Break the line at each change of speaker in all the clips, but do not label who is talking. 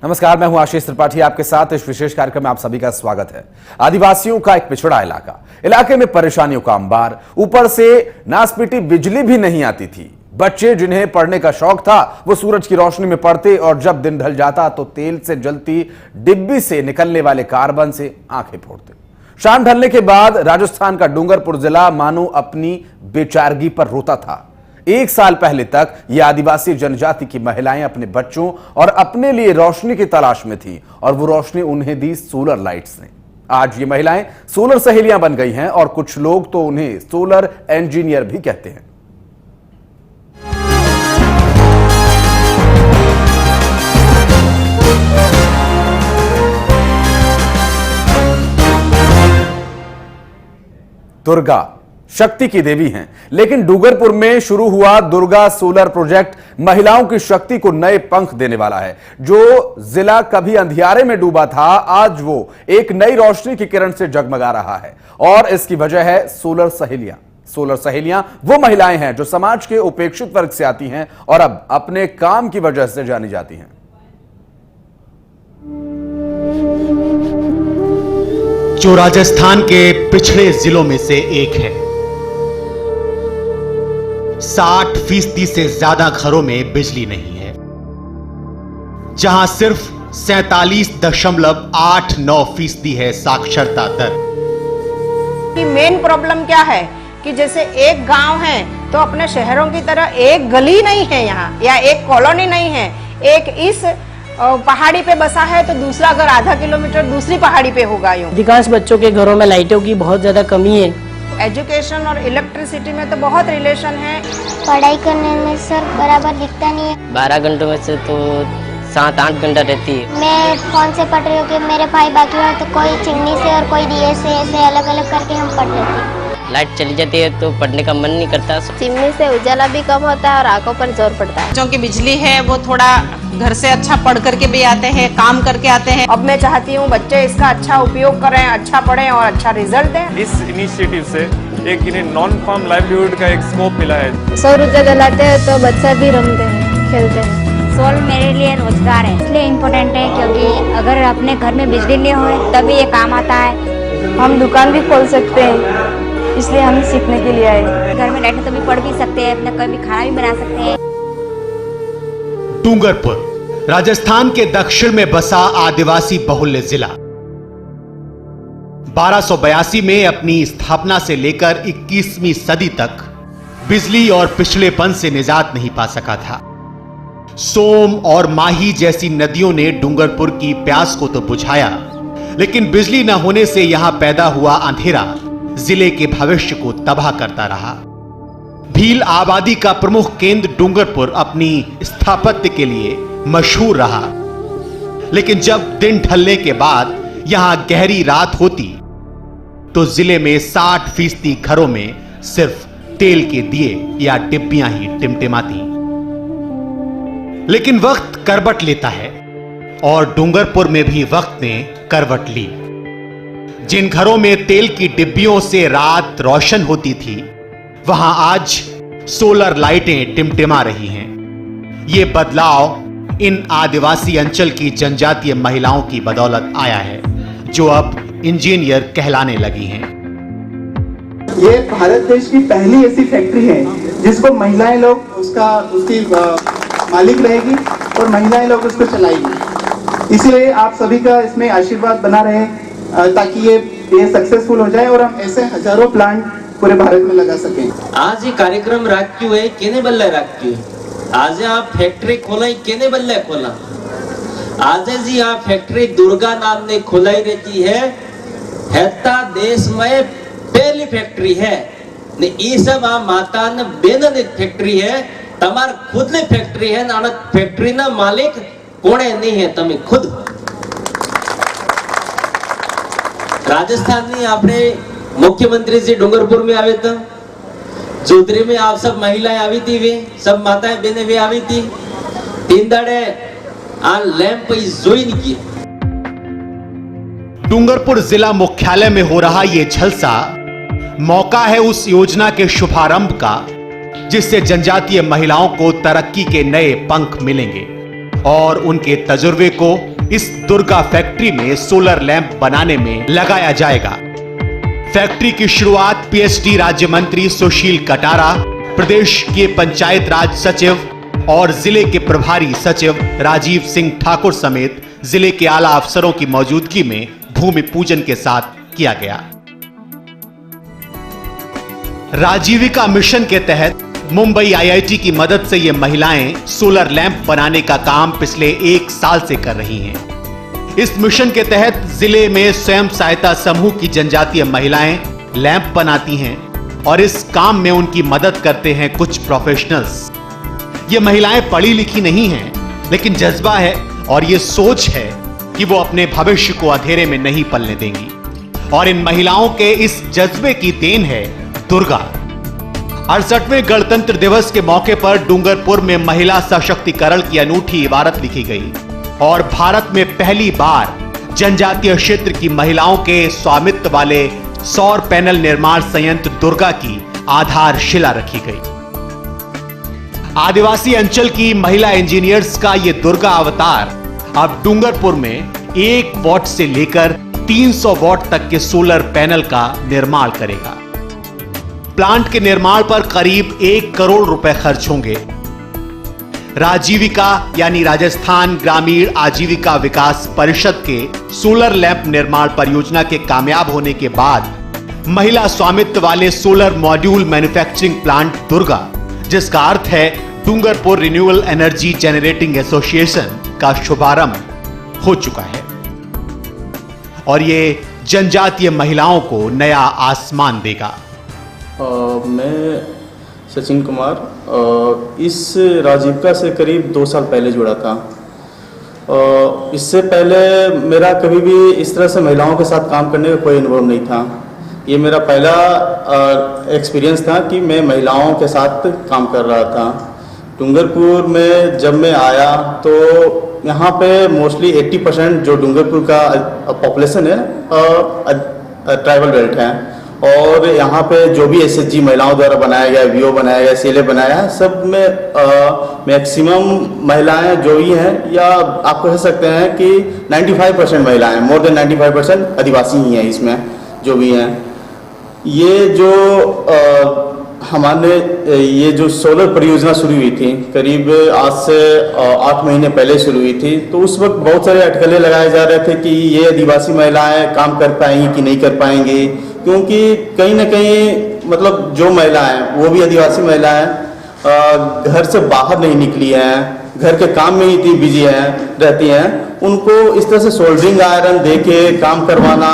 नमस्कार, मैं हूं आशीष त्रिपाठी। आपके साथ इस विशेष कार्यक्रम में आप सभी का स्वागत है। आदिवासियों का एक पिछड़ा इलाके में परेशानियों का अंबार, ऊपर से नासपीटी बिजली भी नहीं आती थी। बच्चे जिन्हें पढ़ने का शौक था वो सूरज की रोशनी में पढ़ते और जब दिन ढल जाता तो तेल से जलती डिब्बी से निकलने वाले कार्बन से आंखें फोड़ते। शाम ढलने के बाद राजस्थान का डूंगरपुर जिला मानो अपनी बेचारगी पर रोता था। 1 साल पहले तक ये आदिवासी जनजाति की महिलाएं अपने बच्चों और अपने लिए रोशनी की तलाश में थीं और वो रोशनी उन्हें दी सोलर लाइट्स ने। आज ये महिलाएं सोलर सहेलियां बन गई हैं और कुछ लोग तो उन्हें सोलर इंजीनियर भी कहते हैं। दुर्गा शक्ति की देवी हैं, लेकिन डूंगरपुर में शुरू हुआ दुर्गा सोलर प्रोजेक्ट महिलाओं की शक्ति को नए पंख देने वाला है। जो जिला कभी अंधियारे में डूबा था, आज वो एक नई रोशनी की किरण से जगमगा रहा है और इसकी वजह है सोलर सहेलियां। सोलर सहेलियां वो महिलाएं हैं जो समाज के उपेक्षित वर्ग से आती हैं और अब अपने काम की वजह से जानी जाती हैं।
जो राजस्थान के पिछड़े जिलों में से एक है। 60% से ज्यादा घरों में बिजली नहीं है, जहां सिर्फ 47.89% है साक्षरता दर।
मेन प्रॉब्लम क्या है कि जैसे एक गांव है तो अपने शहरों की तरह एक गली नहीं है यहाँ, या एक कॉलोनी नहीं है। एक इस पहाड़ी पे बसा है तो दूसरा घर आधा किलोमीटर दूसरी पहाड़ी पे होगा। यूं
अधिकांश बच्चों के घरों में लाइटों की बहुत ज्यादा कमी है।
एजुकेशन और इलेक्ट्रिसिटी में तो बहुत रिलेशन है।
पढ़ाई करने में सर बराबर दिखता नहीं है।
12 घंटों में से तो 7-8 घंटा रहती है।
मैं फोन से पढ़ रही हूँ कि मेरे भाई बाकी हैं तो कोई चिमनी से और कोई दिए से ऐसे अलग अलग करके हम पढ़ लेते हैं।
लाइट चली जाती है तो पढ़ने का मन नहीं करता।
चिमनी से उजाला भी कम होता है और आंखों पर जोर पड़ता है।
जो कि बिजली है वो थोड़ा घर से अच्छा पढ़ करके भी आते हैं, काम करके आते हैं। अब मैं चाहती हूँ बच्चे इसका अच्छा उपयोग करें, अच्छा पढ़ें और अच्छा रिजल्ट दें।
इस इनिशिएटिव से एक इन्हें नॉन फार्म लाइवलीहुड का एक स्कोप मिला है।
सौर ऊर्जा जलाते हैं तो बच्चे भी रमते हैं, खेलते हैं। सोल मेरे लिए रोजगार है, इसलिए इम्पोर्टेंट है क्योंकि अगर अपने घर में बिजली नहीं हो तभी ये काम आता है।
हम दुकान भी खोल सकते हैं, इसलिए हम सीखने के लिए आए।
घर में बैठे तो भी पढ़ भी सकते हैं, अपना कभी खाना भी बना सकते हैं।
डूंगरपुर राजस्थान के दक्षिण में बसा आदिवासी बहुल्य जिला 1282 में अपनी स्थापना से लेकर 21वीं सदी तक बिजली और पिछड़ेपन से निजात नहीं पा सका था। सोम और माही जैसी नदियों ने डूंगरपुर की प्यास को तो बुझाया, लेकिन बिजली न होने से यहां पैदा हुआ अंधेरा जिले के भविष्य को तबाह करता रहा। भील आबादी का प्रमुख केंद्र डूंगरपुर अपनी स्थापत्य के लिए मशहूर रहा, लेकिन जब दिन ढलने के बाद यहां गहरी रात होती तो जिले में 60% घरों में सिर्फ तेल के दिए या डिब्बियां ही टिमटिमाती। लेकिन वक्त करवट लेता है और डूंगरपुर में भी वक्त ने करवट ली। जिन घरों में तेल की डिब्बियों से रात रोशन होती थी, वहां आज सोलर लाइटें टिमटिमा रही हैं। ये बदलाव इन आदिवासी अंचल की जनजातीय महिलाओं की बदौलत आया है, जो अब इंजीनियर कहलाने लगी हैं।
ये भारत देश की पहली ऐसी फैक्ट्री है जिसको महिलाएं लोग उसकी मालिक रहेगी और महिलाएं लोग उसको चलाएंगी। इसलिए आप सभी का इसमें आशीर्वाद बना रहे ताकि ये सक्सेसफुल हो जाए और हम ऐसे हजारों प्लांट पूरे भारत में लगा सकें।
आज ये कार्यक्रम राख्यू है केने बल्ले राख्यू। आज आप फैक्ट्री खोला केने बल्ले खोला। आज जी आ फैक्ट्री दुर्गा नाम ने खोलाई रहती है। हेता देश में पहली फैक्ट्री है ने ई सब आ माता ने बेनन फैक्ट्री है। तमार खुद ने फैक्ट्री है ना, फैक्ट्री ना मालिक कोणे नहीं है, तमे खुद। राजस्थान ने अपने मुख्यमंत्री जी डूंगरपुर में आवे थे, चौधरी में आप सब महिलाएं आई थी, वे सब माताएं बहने वे आई थी। 3 दाड़े आ लैंप ज्वाइन किया।
डूंगरपुर जिला मुख्यालय में हो रहा यह झलसा मौका है उस योजना के शुभारंभ का जिससे जनजातीय महिलाओं को तरक्की के नए पंख मिलेंगे और उनके तजुर्बे को इस दुर्गा फैक्ट्री में सोलर लैंप बनाने में लगाया जाएगा। फैक्ट्री की शुरुआत पीएचडी राज्य मंत्री सुशील कटारा, प्रदेश के पंचायत राज सचिव और जिले के प्रभारी सचिव राजीव सिंह ठाकुर समेत जिले के आला अफसरों की मौजूदगी में भूमि पूजन के साथ किया गया। राजीविका मिशन के तहत मुंबई आईआईटी की मदद से ये महिलाएं सोलर लैंप बनाने का काम पिछले 1 साल से कर रही हैं। इस मिशन के तहत जिले में स्वयं सहायता समूह की जनजातीय महिलाएं लैंप बनाती हैं और इस काम में उनकी मदद करते हैं कुछ प्रोफेशनल्स। ये महिलाएं पढ़ी लिखी नहीं हैं, लेकिन जज्बा है और ये सोच है कि वो अपने भविष्य को अंधेरे में नहीं पलने देंगी। और इन महिलाओं के इस जज्बे की देन है दुर्गा। 68वें गणतंत्र दिवस के मौके पर डूंगरपुर में महिला सशक्तिकरण की अनूठी इबारत लिखी गई और भारत में पहली बार जनजातीय क्षेत्र की महिलाओं के स्वामित्व वाले सौर पैनल निर्माण संयंत्र दुर्गा की आधारशिला रखी गई। आदिवासी अंचल की महिला इंजीनियर्स का यह दुर्गा अवतार अब डूंगरपुर में 1 वॉट से लेकर 300 वॉट तक के सोलर पैनल का निर्माण करेगा। प्लांट के निर्माण पर करीब 1 करोड़ रुपए खर्च होंगे। राजीविका यानी राजस्थान ग्रामीण आजीविका विकास परिषद के सोलर लैंप निर्माण परियोजना के कामयाब होने के बाद महिला स्वामित्व वाले solar module manufacturing plant Durga, जिसका अर्थ है Dungarpur renewable energy generating association, का शुभारंभ हो चुका है और ये जनजातीय महिलाओं को नया आसमान देगा।
मैं सचिन कुमार इस राजीविका से करीब 2 साल पहले जुड़ा था। इससे पहले मेरा कभी भी इस तरह से महिलाओं के साथ काम करने का कोई अनुभव नहीं था। ये मेरा पहला एक्सपीरियंस था कि मैं महिलाओं के साथ काम कर रहा था। डूंगरपुर में जब मैं आया तो यहाँ पे मोस्टली 80% जो डूंगरपुर का पॉपुलेशन है ट्राइबल बेल्ट है और यहाँ पे जो भी एसएचजी महिलाओं द्वारा बनाया गया, वीओ बनाया गया, सीएलए बनाया है, सब में मैक्सिमम महिलाएं जो ही हैं या आप कह सकते हैं कि 95% महिलाएं, मोर देन 95% आदिवासी ही हैं इसमें जो भी हैं। ये जो हमारे ये जो सोलर परियोजना शुरू हुई थी करीब आज से 8 महीने पहले शुरू हुई थी, तो उस वक्त बहुत सारे अटकलें लगाए जा रहे थे कि ये आदिवासी महिलाएं काम कर पाएंगी कि नहीं कर पाएंगी, क्योंकि कहीं ना कहीं मतलब जो महिलाएं वो भी आदिवासी महिलाएं घर से बाहर नहीं निकली हैं, घर के काम में ही इतनी बिजी हैं रहती हैं। उनको इस तरह से सोल्डरिंग आयरन दे के काम करवाना,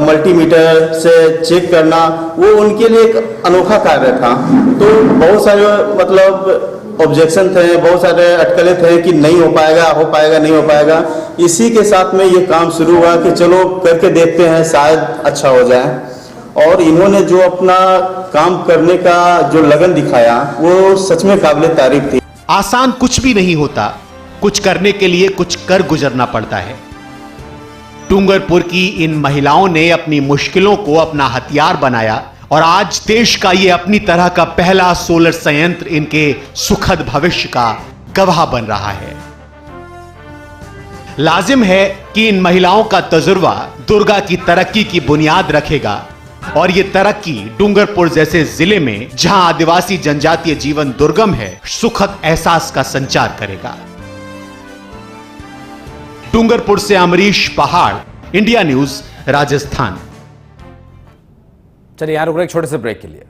मल्टीमीटर से चेक करना, वो उनके लिए एक अनोखा कार्य था। तो बहुत सारे मतलब ऑब्जेक्शन थे, बहुत सारे अटकलें थे कि नहीं हो पाएगा नहीं हो पाएगा। इसी के साथ में ये काम शुरू हुआ कि चलो करके देखते हैं, शायद अच्छा हो जाए। और इन्होंने जो अपना काम करने का जो लगन दिखाया वो सच में काबिले तारीफ थी।
आसान कुछ भी नहीं होता, कुछ करने के लिए कुछ कर गुजरना पड़ता है। डूंगरपुर की इन महिलाओं ने अपनी मुश्किलों को अपना हथियार बनाया और आज देश का ये अपनी तरह का पहला सोलर संयंत्र इनके सुखद भविष्य का गवाह बन रहा है। लाजिम है कि इन महिलाओं का तजुर्बा दुर्गा की तरक्की की बुनियाद रखेगा और ये तरक्की डूंगरपुर जैसे जिले में जहां आदिवासी जनजातीय जीवन दुर्गम है, सुखद एहसास का संचार करेगा। डूंगरपुर से अमरीश पहाड़, इंडिया न्यूज, राजस्थान।
चलिए यहां रुक रहे एक छोटे से ब्रेक के लिए।